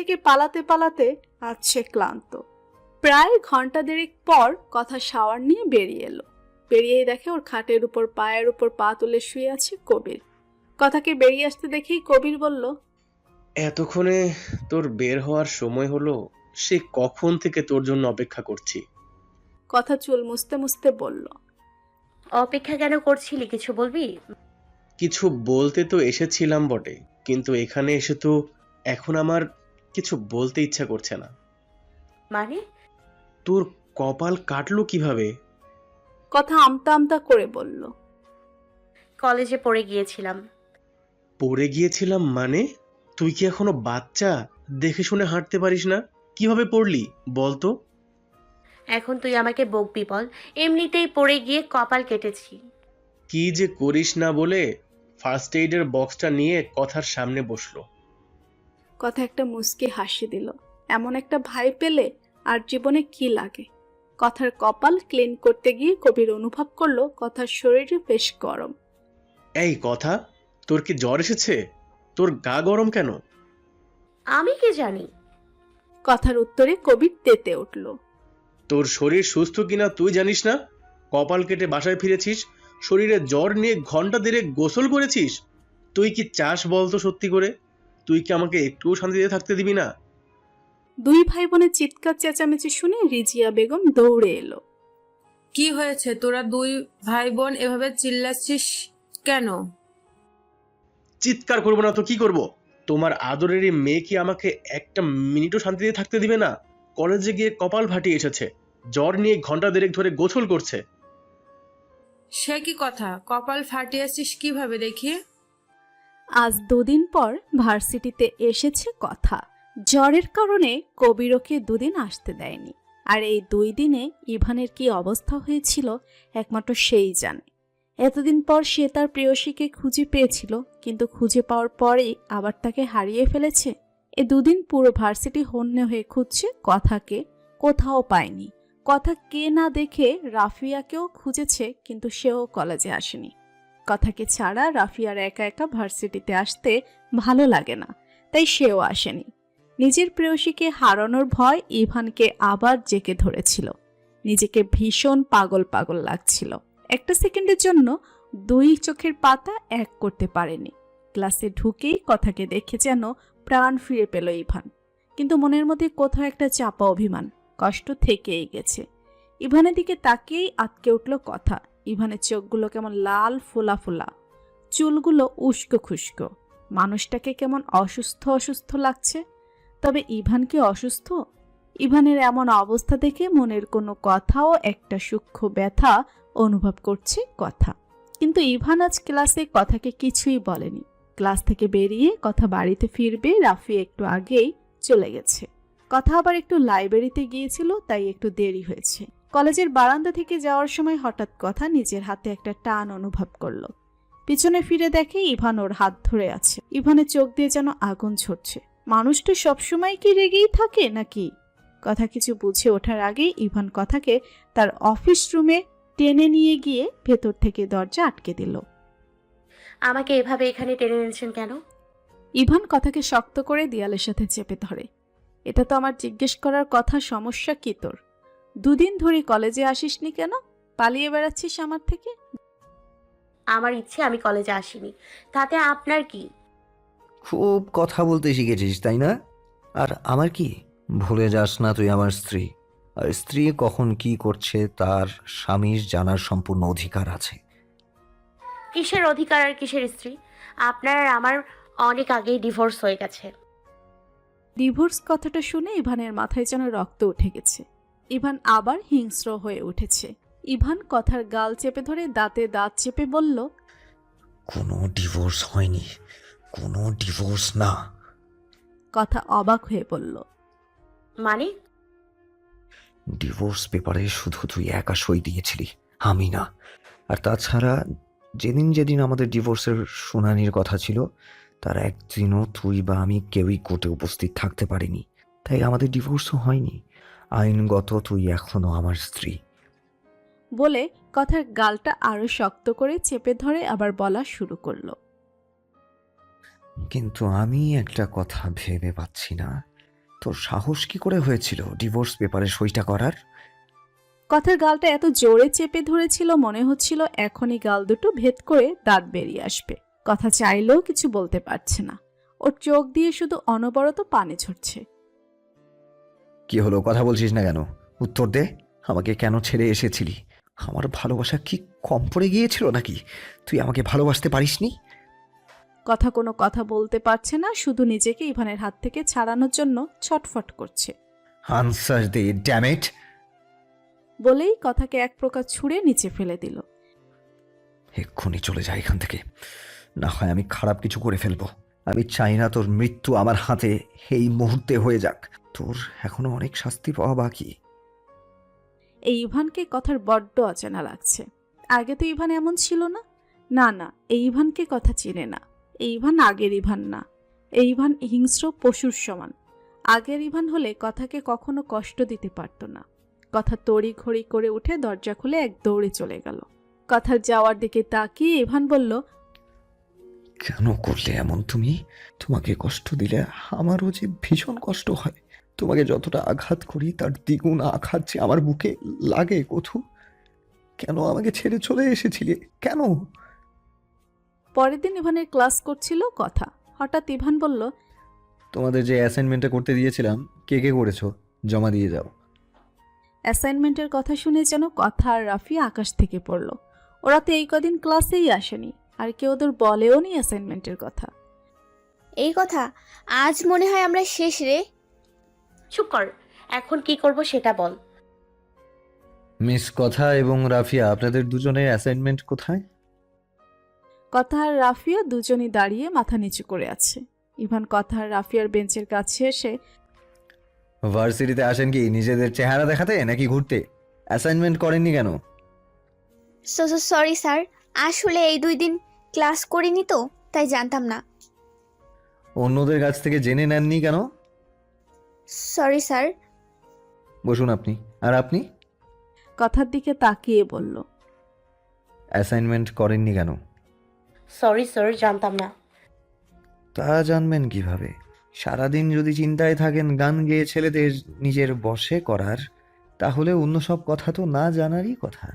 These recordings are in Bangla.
থেকে পালাতে পালাতে আজ সে ক্লান্ত। প্রায় ঘন্টা দেড়েক পর কথা শাওয়ার নিয়ে বেরিয়ে এলো। বেরিয়েই দেখে ওর খাটের উপর পায়ের উপর পা তুলে শুয়ে আছে কবির। কথাকে বেরিয়ে আসতে দেখেই কবির বলল, এতক্ষণে তোর বের হওয়ার সময় হলো? সে কখন থেকে তোর জন্য অপেক্ষা করছি। কথা চুল মুছতে মুছতে বলল, অপেক্ষা কেন করছিলি, কিছু বলবি? কিছু বলতে তো এসেছিলাম বটে, কিন্তু এখানে এসে তো এখন আমার কিছু বলতে ইচ্ছা করছে না। মানে? তোর কপাল কাটলো কিভাবে? কথা আমতা আমতা করে বলল, কলেজে পড়ে গিয়েছিলাম। পড়ে গিয়েছিলাম মানে? তুই কি এখনো বাচ্চা? দেখে শুনে হাঁটতে পারিস না? কিভাবে পড়লি বলতো? এখন তুই আমাকে বকবি বল? এমনিতেই পড়ে গিয়ে কপাল কেটেছি। কি যে করিস না বলে ফার্স্ট এইডের বক্সটা নিয়ে কথার সামনে বসলো। কথা একটা মুচকি হাসি দিল। এমন একটা ভাই পেলে আর জীবনে কি লাগে। কথার কপাল ক্লিন করতে গিয়ে কবির অনুভব করলো কথার শরীরে বেশ গরম। এই কথা, তোর কি জ্বর এসেছে? তোর গা গরম কেন? আমি কি জানি? কথার উত্তরে কবির তেতে উঠল। তোর শরীর সুস্থ কিনা তুই জানিস না? কপাল কেটে বাসায় ফিরেছিস, শরীরে জ্বর নিয়ে ঘন্টা দেড়েক গোসল করেছিস। তুই কি চাস বলতো সত্যি করে? তুই কি আমাকে একটুও শান্তিতে থাকতে দিবি না? দুই ভাই বোনের চিৎকার চেঁচামেচি শুনে রিজিয়া বেগম দৌড়ে এলো। কি হয়েছে? তোরা দুই ভাই বোন এভাবে চিল্লাচ্ছিস কেন? চিৎকার করবো না তো কি করব? তোমার আদরেরই মেয়ে কি আমাকে একটা মিনিটও শান্তিতে থাকতে দিবে না? কলেজে গিয়ে কপাল ফাটিয়ে এসেছে, জ্বর নিয়ে ঘন্টা দেড়েক ধরে গোসল করছে। সে কি কথা? কপাল ফাটিয়েছিস কিভাবে দেখি? আজ দুদিন পর ভার্সিটিতে এসেছে কথা। জ্বরের কারণে কবির ওকে দুদিন আসতে দেয়নি। আর এই 2 দিনে ইভানের কি অবস্থা হয়েছিল একমাত্র সেই জানে। এতদিন পর সে তার প্রেয়সীকে খুঁজে পেয়েছিল, কিন্তু খুঁজে পাওয়ার পরেই আবার তাকে হারিয়ে ফেলেছে। এই 2 দিন পুরো ভার্সিটি হন্যে হয়ে খুঁজছে কথাকে, কোথাও পায়নি। কথা কে না দেখে রাফিয়াকেও খুঁজেছে, কিন্তু সেও কলেজে আসেনি। কথাকে ছাড়া রাফিয়ার একা একা ভার্সিটিতে আসতে ভালো লাগে না, তাই সেও আসেনি। নিজের প্রেয়সীকে হারানোর ভয় ইভানকে আবার জেকে ধরেছিল। নিজেকে ভীষণ পাগল পাগল লাগছিল। একটা সেকেন্ডের জন্য 2 চোখের পাতা এক করতে পারেনি। ক্লাসে ঢুকেই কথাকে দেখে যেন প্রাণ ফিরে পেল ইভান, কিন্তু মনের মধ্যে কোথাও একটা চাপা অভিমান, কষ্ট থেকেই গেছে। ইভানের দিকে তাকিয়েই আটকে উঠল কথা। ইভানের চোখগুলো কেমন লাল ফোলা ফোলা, চুলগুলো উস্কো খুস্কো। মানুষটাকে কেমন অসুস্থ অসুস্থ লাগছে। তবে ইভান কি অসুস্থ? ইভানের এমন অবস্থা দেখে মনের কোনো কথাও একটা সূক্ষ্ম ব্যথা অনুভব করছে কথা। কিন্তু ইভান আজ ক্লাসে কথাকে কিছুই বলেনি। ক্লাস থেকে বেরিয়ে কথা বাড়িতে ফিরবে রাফি একটু আগেই চলে গেছে। কথা আবার একটু লাইব্রেরিতে গিয়েছিল, তাই একটু দেরি হয়েছে। কলেজের বারান্দা থেকে যাওয়ার সময় হঠাৎ কথা নিজের হাতে একটা টান অনুভব করলো। পিছনে ফিরে দেখে ইভান ওর হাত ধরে আছে। ইভানের চোখ দিয়ে যেন আগুন ঝরছে। মানুষটা সবসময় কি রেগেই থাকে নাকি? কথা কিছু বুঝে ওঠার আগেই ইভান কথাকে তার অফিস রুমে টেনে নিয়ে গিয়ে ভেতর থেকে দরজা আটকে দিল। আমাকে এভাবে এখানে টেনে এনেছেন কেন? ইভান কথাকে শক্ত করে দেয়ালের সাথে চেপে ধরে। এটা তো আমার জিজ্ঞেস করার কথা, সমস্যা কি তোর? 2 দিন ধরে কলেজে আসিসনি কেন? পালিয়ে বেড়াচ্ছিস আমার থেকে? আমার ইচ্ছে আমি কলেজে আসিনি, তাতে আপনার কি? খুব কথা বলতে শিখেছিস তাই না? আর আমার কি? ভুলে যাস না তুই আমার স্ত্রী, আর স্ত্রী কখন কি করছে তার স্বামীর জানার সম্পূর্ণ অধিকার আছে। কিসের অধিকার আর কিসের স্ত্রী? আপনার আর আমার অনেক আগেই ডিভোর্স হয়ে গেছে। ডিভোর্স কথাটা শুনে ইভানের মাথায় যেন রক্ত উঠে গেছে। ইভান আবার হিংস্র হয়ে উঠেছে। ইভান কথার গাল চেপে ধরে দাঁতে দাঁত চেপে বলল, কোনো ডিভোর্স হয়নি, কোনো ডিভোর্স না। কথা অবাক হয়ে বলল, মানে? ডিভোর্স পেপারে শুধু তুই একা সই দিয়েছিলি, আমি না। আর তাছাড়া যেদিন যেদিন আমাদের ডিভোর্সের শুনানির কথা ছিল তার একদিনও তুই বা আমি কেউই কোর্টে উপস্থিত থাকতে পারিনি, তাই আমাদের ডিভোর্সও হয়নি। আইনগত তুই এখনো আমার স্ত্রী। বলে কথার গালটা আরো শক্ত করে চেপে ধরে আবার বলা শুরু করলো। কিন্তু আমি একটা কথা ভেবে পাচ্ছি না, তোর সাহস কি করে হয়েছিল ডিভোর্স পেপারে সইটা করার? কথার গালটা এত জোরে চেপে ধরেছিল মনে হচ্ছিল এখনই গাল দুটো ভেদ করে দাঁত বেরিয়ে আসবে। কথা চাইলেও কিছু বলতে পারছে না, ওর চোখ দিয়ে শুধু অনবরত পানি ঝরছে। কি হলো, কথা বলছিস না কেন? উত্তর দে। আমাকে কেন ছেড়ে এসেছিলি? আমার ভালোবাসা কি কম পড়ে গিয়েছিল নাকি? তুই আমাকে ভালোবাসতে পারিসনি? কথা কোনো কথা বলতে পারছে না, শুধু নিজেকে ইভানের হাত থেকে ছাড়ানোর জন্য ছটফট করছে। আনসার দে ড্যাম ইট। বলেই কথাকে এক প্রকার ছুঁড়ে নিচে ফেলে দিল। এক্ষুনি চলে যায় এখান থেকে, না হয় আমি খারাপ কিছু করে ফেলবো। আমি চাই না তোর মৃত্যু আমার হাতে এই মুহূর্তে হয়ে যাক। তোর এখনো অনেক শাস্তি পাওয়া বাকি। এই ইভানকে কথার বড্ড অচেনা লাগছে। আগে তো ইভান এমন ছিল না। না না, এই ইভানকে কথা চিনে না। এই ইভান আগের ইভান না। এই ইভান হিংস্র পশুর সমান। আগের ইভান হলে কথাকে কখনো কষ্ট দিতে পারত না। কথা তড়ি ঘড়ি করে উঠে দরজা খুলে এক দৌড়ে চলে গেল। কথার যাওয়ার দিকে তাকিয়ে ইভান বলল, কেন করলে এমন তুমি? তোমাকে কষ্ট দিলে আমারও যে ভীষণ কষ্ট হয়। তোমাকে যতটা আঘাত করি তার দ্বিগুণ আঘাত যে আমার বুকে লাগে কথু। কেন আমাকে ছেড়ে চলে এসেছিলে? কেন? পরের দিন ইভানের ক্লাস করছিল কথা। হঠাৎ ইভান বলল, তোমাদের যে অ্যাসাইনমেন্টটা করতে দিয়েছিলাম কে কে করেছো? জমা দিয়ে যাও। অ্যাসাইনমেন্টের কথা শুনে যেন কথা আর রাফি আকাশ থেকে পড়ল। ওরা তো এই কদিন ক্লাসেই আসেনি, আর কেউ ওদের বলেও নি অ্যাসাইনমেন্টের কথা। এই কথা আজ মনে হয় আমরা শেষ রে। চুপ কর, এখন কি করব সেটা বল। মিস কথা এবং রাফিয়া, আপনাদের দুজনের অ্যাসাইনমেন্ট কোথায়? কথা আর রাফিয়া দুজনই দাঁড়িয়ে মাথা নিচু করে আছে। ইভান কথা আর রাফিয়ার বেঞ্চের কাছে এসে, ভার্সিটিতে আসেন কি নিজেদের চেহারা দেখাতে নাকি ঘুরতে? অ্যাসাইনমেন্ট করেননি কেন? সরি স্যার, আসলে এই 2 দিন ক্লাস করিনি তো, তাই জানতাম না। অন্যদের কাছ থেকে জেনে নেননি কেন? Sorry sir. বসুন আপনি। আর আপনি? কথার দিকে তাকিয়ে বলল, অ্যাসাইনমেন্ট করেননি কেন? সরি স্যার, জানতাম না। তা জানবেন কিভাবে? সারাদিন যদি চিন্তায় থাকেন গান গেয়ে ছেলেদের নিজের বশে করার, তাহলে অন্য সব কথা তো না জানারই কথা।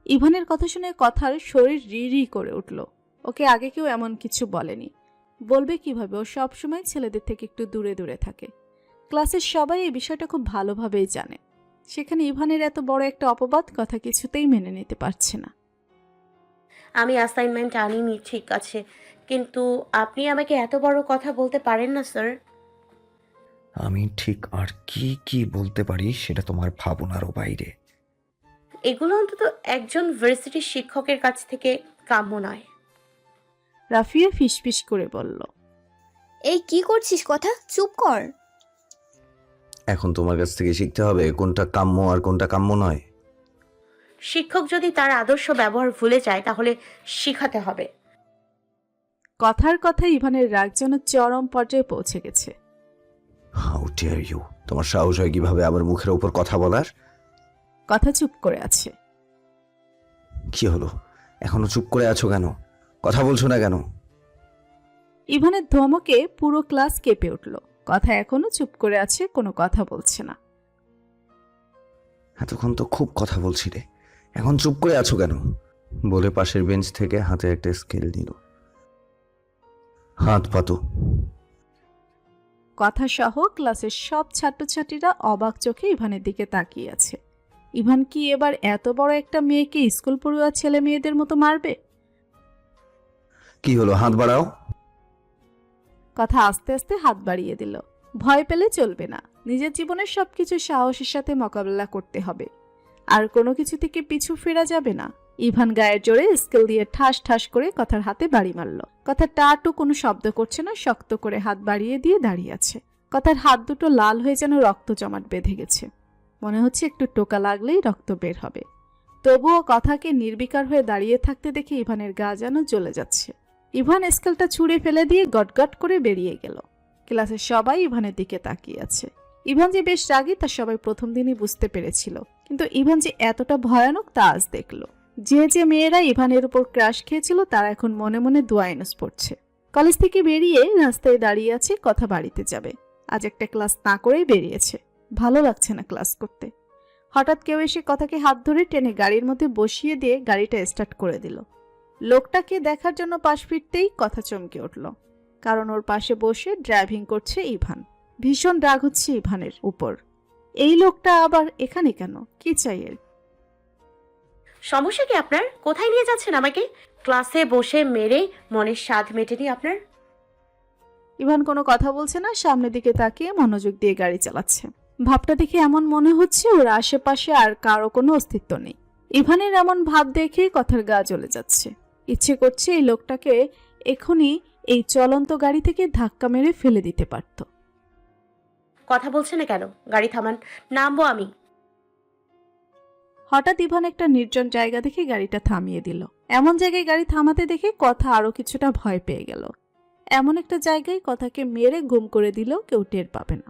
ইভানের কথা শুনে কথার শরীর রি করে উঠল। ওকে আগে কেউ এমন কিছু বলেনি। বলবে কিভাবে? ও সবসময় ছেলেদের থেকে একটু দূরে দূরে থাকে। ক্লাসের সবাই এই বিষয়টা খুব ভালোভাবেই জানে। সেখানে ইভানের এত বড় একটা অপবাদ কথা কিছুতেই মেনে নিতে পারছে না। আমি অ্যাসাইনমেন্ট আনিনি, ঠিক আছে, কিন্তু আপনি আমাকে এত বড় কথা বলতে পারেন না স্যার। আমি ঠিক আর কি কি বলতে পারি সেটা তোমার ভাবনারও বাইরে। এগুলো অন্তত একজন ভার্সিটির শিক্ষকের কাছ থেকে কাম্য নয়। রাফিয়া ফিসফিস করে বলল, এই কি করছিস কথা? চুপ কর। এখন তোমার কাছ থেকে শিখতে হবে কোনটা কাম্য আর কোনটা কাম্য নয়। শিক্ষক যদি তার আদর্শ ব্যবহার ভুলে যায় তাহলে শিখাতে হবে। কথার কথায় ইভানের রাগ যেন চরম পর্যায়ে পৌঁছে গেছে। How dare you! তোমার সাহস হয় কিভাবে আমার মুখের উপর কথা বলার? কথা চুপ করে আছে। কি হলো, এখনো চুপ করে আছো কেন? কথা বলছো না কেন? ইভানের ধমকে পুরো ক্লাস কেঁপে উঠল। কথা এখনো চুপ করে আছে, কোনো কথা বলছে না। এতক্ষণ তো খুব কথা বলছিলে, এখন চুপ করে আছো কেন? বলে পাশের বেঞ্চ থেকে হাতে একটা স্কেল নিল। হাত পাতো। কথা সহ ক্লাসের সব ছাত্রছাত্রীরা অবাক চোখে ইভানের দিকে তাকিয়ে আছে। ইভান কি এবার এত বড় একটা মেয়েকে স্কুল পড়ুয়া ছেলে মেয়েদের মতো মারবে? কি হলো, হাত বাড়াও। কথা আস্তে আস্তে হাত বাড়িয়ে দিল। ভয় পেলে চলবে না, নিজের জীবনের সবকিছু সাহসের সাথে মোকাবেলা করতে হবে। আর কোনো কিছু থেকে পিছু ফেরা যাবে না। ইভান গায়ের জোরে স্কেল দিয়ে ঠাস ঠাস করে কথার হাতে বাড়ি মারল। কথা টাটু কোনো শব্দ করছে না, শক্ত করে হাত বাড়িয়ে দিয়ে দাঁড়িয়ে আছে। কথার হাত দুটো লাল হয়ে যেন রক্ত জমাট বেঁধে গেছে। মনে হচ্ছে একটু টোকা লাগলেই রক্ত বের হবে। তবুও কথাকে নির্বিকার হয়ে দাঁড়িয়ে থাকতে দেখে ইভানের গা যেন জ্বলে যাচ্ছে। ইভান স্কেলটা ছুঁড়ে ফেলে দিয়ে গটগট করে বেরিয়ে গেল। ক্লাসের সবাই ইভানের দিকে তাকিয়ে আছে। ইভান যে বেশ রাগী তা সবাই প্রথম দিনই বুঝতে পেরেছিল, কিন্তু ইভান যে এতটা ভয়ানক তা আজ দেখল। যে যে মেয়েরা ইভানের উপর ক্রাশ খেয়েছিল তারা এখন মনে মনে দোয়া ইউনুস পড়ছে। কলেজ থেকে বেরিয়ে রাস্তায় দাঁড়িয়ে আছে, কথা বাড়িতে যাবে। আজ একটা ক্লাস না করেই বেরিয়েছে। ভালো লাগছে না ক্লাস করতে। হঠাৎ কেউ এসে কথাকে হাত ধরে টেনে গাড়ির মধ্যে বসিয়ে দিয়ে গাড়িটা স্টার্ট করে দিল। লোকটাকে দেখার জন্য পাশ ফিরতেই কথা চমকে উঠল, কারণ ওর পাশে বসে ড্রাইভিং করছে ইভান। ভীষণ রাগ হচ্ছে ইভানের উপর। এই লোকটা আবার এখানে কেন? কি চাই এর? সমস্যা কি আপনার? কোথায় নিয়ে যাচ্ছেন আমাকে? ক্লাসে বসে মেরে মনের স্বাদ মেটেনি আপনার? ইভান কোনো কথা বলছে না, সামনের দিকে তাকিয়ে মনোযোগ দিয়ে গাড়ি চালাচ্ছে। ভাবটা দেখে এমন মনে হচ্ছে ওর আশেপাশে আর কারো কোনো অস্তিত্ব নেই। ইভানের এমন ভাব দেখে কথার গা জ্বলে যাচ্ছে। ইচ্ছে করছে এই লোকটাকে এখনই এই চলন্ত গাড়ি থেকে ধাক্কা মেরে ফেলে দিতে পারত। কথা বলছে না কেন? গাড়ি থামান, নামবো আমি। হঠাৎ ইভান একটা নির্জন জায়গা দেখে গাড়িটা থামিয়ে দিল। এমন জায়গায় গাড়ি থামাতে দেখে কথা আরো কিছুটা ভয় পেয়ে গেল। এমন একটা জায়গায় কথাকে মেরে গুম করে দিলেও কেউ টের পাবে না।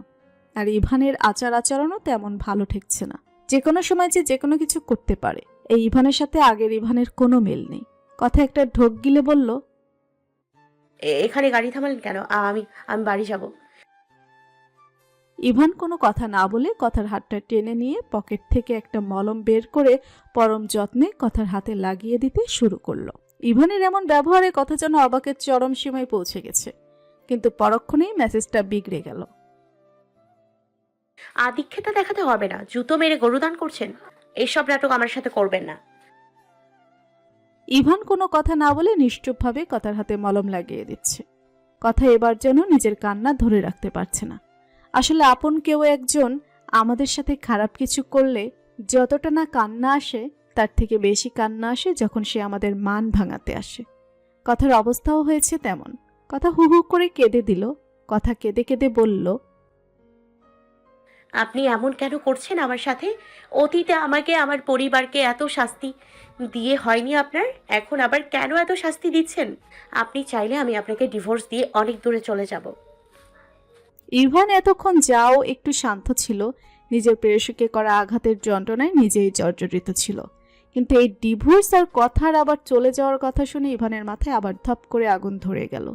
আর ইভানের আচার আচরণও তেমন ভালো ঠেকছে না। যে কোনো সময় যে কোনো কিছু করতে পারে। এই ইভানের সাথে আগের ইভানের কোনো মিল নেই। কথা একটা ঢোক গিলে বলল, এখানে গাড়ি থামালেন কেন? আমি আমি বাড়ি যাব। ইভান কোনো কথা না বলে কথার হাতটা টেনে নিয়ে পকেট থেকে একটা মলম বের করে পরম যত্নে কথার হাতে লাগিয়ে দিতে শুরু করলো। ইভানের এমন ব্যবহারে কথা যেন অবাকের চরম সীমায় পৌঁছে গেছে, কিন্তু পরক্ষণেই মেসেজটা বিগড়ে গেল। আদিক্ষেতা দেখাতে হবে না। জুতো মেরে গরুদান করছেন? এইসব নাটক আমার সাথে করবেন না। ইভান কোনো কথা না বলে নিশ্চুপভাবে কথার হাতে মলম লাগিয়ে দিচ্ছে। কথা এবার যেন নিজের কান্না ধরে রাখতে পারছে না। আসলে আপন কেউ একজন আমাদের সাথে খারাপ কিছু করলে যতটা না কান্না আসে, তার থেকে বেশি কান্না আসে যখন সে আমাদের মান ভাঙাতে আসে। কথার অবস্থাও হয়েছে তেমন। কথা হু হু করে কেঁদে দিল। কথা কেঁদে কেঁদে বলল, আপনি এমন কেন করছেন আমার সাথে? অতীতে আমাকে, আমার পরিবারকে এত শাস্তি দিয়ে হয়নি আপনার? এখন আবার কেন এত শাস্তি দিচ্ছেন? আপনি চাইলে আমি আপনাকে ডিভোর্স দিয়ে অনেক দূরে চলে যাব। ইভান এতক্ষণ যাও একটু শান্ত ছিল। নিজের প্রেয়সীকে করা আঘাতের যন্ত্রণায় নিজেই জর্জরিত ছিল। কিন্তু এই ডিভোর্স আর কথার আবার চলে যাওয়ার কথা শুনে ইভানের মাথায় আবার ধপ করে আগুন ধরে গেল।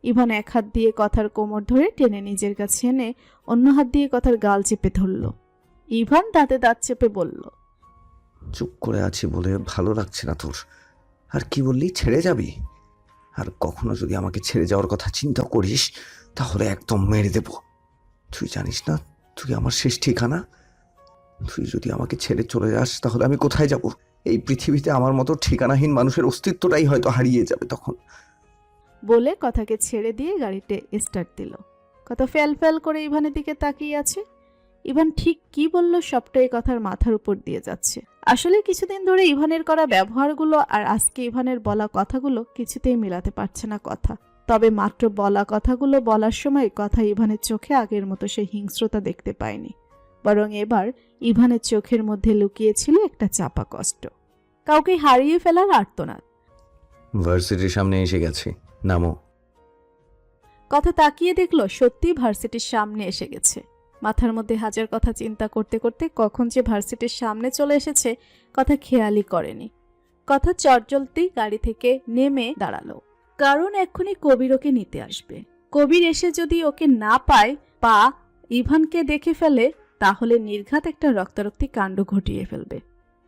ইভান এক হাত দিয়ে কথার কোমর ধরে টেনে নিজের কাছে এনে অন্য হাত দিয়ে কথার গাল চেপে ধরল। ইভান দাঁতে দাঁত চেপে বলল, চুপ করে আছি বলে ভালো লাগছে না তোর? আর কি বললি, ছেড়ে যাবি? আর কখনো যদি আমাকে ছেড়ে যাওয়ার কথা চিন্তা করিস তাহলে একদম মেরে দেব। তুই জানিস না তুই আমার শেষ ঠিকানা? তুই যদি আমাকে ছেড়ে চলে যাস তাহলে আমি কোথায় যাব? এই পৃথিবীতে আমার মতো ঠিকানাহীন মানুষের অস্তিত্বটাই হয়তো হারিয়ে যাবে তখন। বলে কথাকে ছেড়ে দিয়ে গাড়িতে স্টার্ট দিল। কথা ফেল ফেল করে ইভানের দিকে তাকিয়ে আছে। ইভান ঠিক কি বলল সবটাই কথার মাথার উপর দিয়ে যাচ্ছে। আসলে কিছুদিন ধরে ইভানের করা ব্যবহারগুলো আর আজকে ইভানের বলা কথাগুলো কিছুতেই মেলাতে পারছে না কথা। তবে মাত্র বলা কথাগুলো বলার সময় কথা ইভানের চোখে আগের মতো সেই হিংস্রতা দেখতে পায়নি, বরং এবার ইভানের চোখের মধ্যে লুকিয়েছিল একটা চাপা কষ্ট, কাউকে হারিয়ে ফেলার আর্তনাদ। ভার্সিটির সামনে এসে গেছি, নামো। কথা তাকিয়ে দেখলো সত্যি ভার্সিটির সামনে এসে গেছে। মাথার মধ্যে হাজার কথা চিন্তা করতে করতে কখন যে ভার্সিটির সামনে চলে এসেছে কথা খেয়ালই করেনি। কথা চটজলতেই গাড়ি থেকে নেমে দাঁড়ালো, কারণ এক্ষুনি কবির ওকে নিতে আসবে। কবির এসে যদি ওকে না পায় বা ইভানকে দেখে ফেলে তাহলে নির্ঘাত একটা রক্তারক্তি কাণ্ড ঘটিয়ে ফেলবে।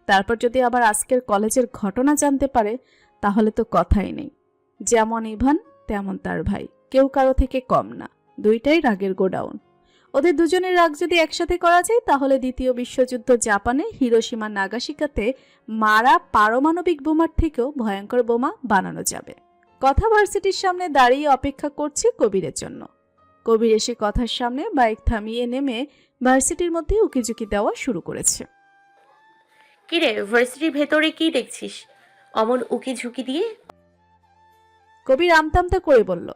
তারপর যদি আবার আজকের কলেজের ঘটনা জানতে পারে তাহলে তো কথাই নেই। যেমন ইভান তেমন তার ভাই, কেউ কারো থেকে কম না। দুইটাই রাগের গোডাউন। ওদের দুজনের রাগ যদি একসাথে করা যায় তাহলে দ্বিতীয় বিশ্বযুদ্ধ জাপানে হিরোশিমা নাগাসাকিতে মারা পারমাণবিক বোমার থেকেও ভয়ঙ্কর বোমা বানানো যাবে। কথা ভার্সিটির সামনে দাঁড়িয়ে অপেক্ষা করছে কবিরের জন্য। কবির এসে কথার সামনে বাইক থামিয়ে নেমে ভার্সিটির মধ্যে উকিঝুঁকি দেওয়া শুরু করেছে। কিরে, ভার্সিটির ভেতরে কি দেখছিস অমন উকি ঝুঁকি দিয়ে? কবির আমতামতা করে বলল,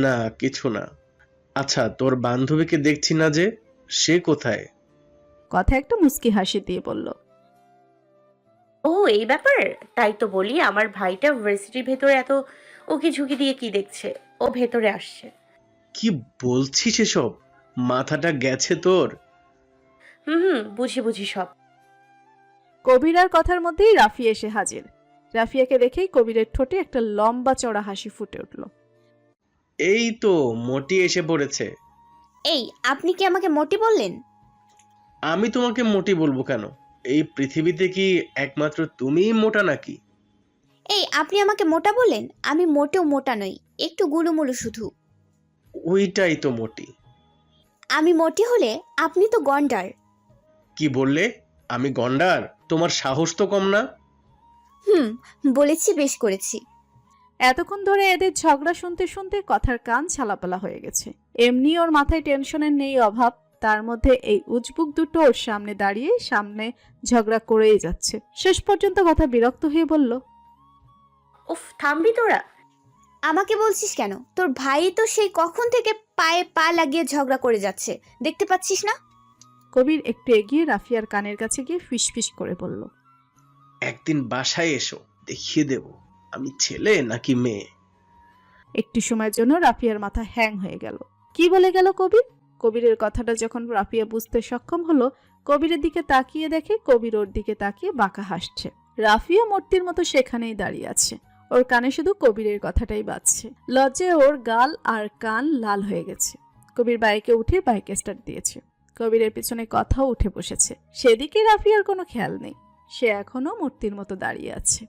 না কিছু না। আচ্ছা, তোর বান্ধবীকে দেখছি না যে, সে কোথায়? কথা একটা মুচকি হাসি দিয়ে বলল, ও এই ব্যাপার? তাই তো বলি আমার ভাইটা ভার্সিটির ভেতরে এত উকি ঝুঁকি দিয়ে কি দেখছে? ও ভেতরে আসছে। কি বলছিস এসব? মাথাটা গেছে তোর? বুঝি বুঝি সব। কবির আর কথার মধ্যেই রাফিয়া এসে হাজির। রাফিয়াকে দেখেই কবিরের ঠোঁটে একটা লম্বা চড়া হাসি ফুটে উঠল। এই তো মটি এসে পড়েছে। এই আপনি কি আমাকে মোটি বললেন? আমি তোমাকে মোটি বলবো কেন? এই পৃথিবীতে কি একমাত্র তুমিই মোটা নাকি? এই আপনি আমাকে মোটা বললেন? আমি মোটেও মোটা নই, একটু গুলুমুলু শুধু। ওইটাই তো মোটি। আমি মোটি হলে আপনি তো গন্ডার। কি বললে? আমি গন্ডার? তোমার সাহস তো কম না। বলেছি, বেশ করেছি। এতক্ষণ ধরে এদের ঝগড়া শুনতে শুনতে কথার কান ছালাপালা হয়ে গেছে। এমনি ওর মাথায় টেনশনের নেই অভাব, তার মধ্যে এই উজবুক দুটো ওর সামনে দাঁড়িয়ে সামনে ঝগড়া করেই যাচ্ছে। শেষ পর্যন্ত কথা বিরক্ত হয়ে বলল, উফ, থামবি তোরা? আমাকে বলছিস কেন? তোর ভাই তো সেই কখন থেকে পায়ে পা লাগিয়ে ঝগড়া করে যাচ্ছে, দেখতে পাচ্ছিস না? কবির একটু এগিয়ে রাফিয়ার কানের কাছে গিয়ে ফিসফিস করে বলল, একদিন বাসায় এসো, দেখিয়ে দেব আমি ছেলে নাকি মেয়ে। একটু সময়ের জন্য রাফিয়ার মাথা হ্যাং হয়ে গেল। কি বলে গেল কবির? কবিরের কথাটা যখন রাফিয়া বুঝতে সক্ষম হলো, কবিরের দিকে তাকিয়ে দেখে কবির ওর দিকে তাকিয়ে বাঁকা হাসছে। রাফিয়া মূর্তির মতো সেখানেই দাঁড়িয়ে আছে, ওর কানে শুধু কবিরের কথাটাই বাজছে। লজ্জায় ওর গাল আর কান লাল হয়ে গেছে। কবির বাইকে উঠে বাইকে স্টার্ট দিয়েছে, কবিরের পিছনে কথাও উঠে বসেছে। সেদিকে রাফিয়ার কোনো খেয়াল নেই, সে এখনো মূর্তির মতো দাঁড়িয়ে আছে।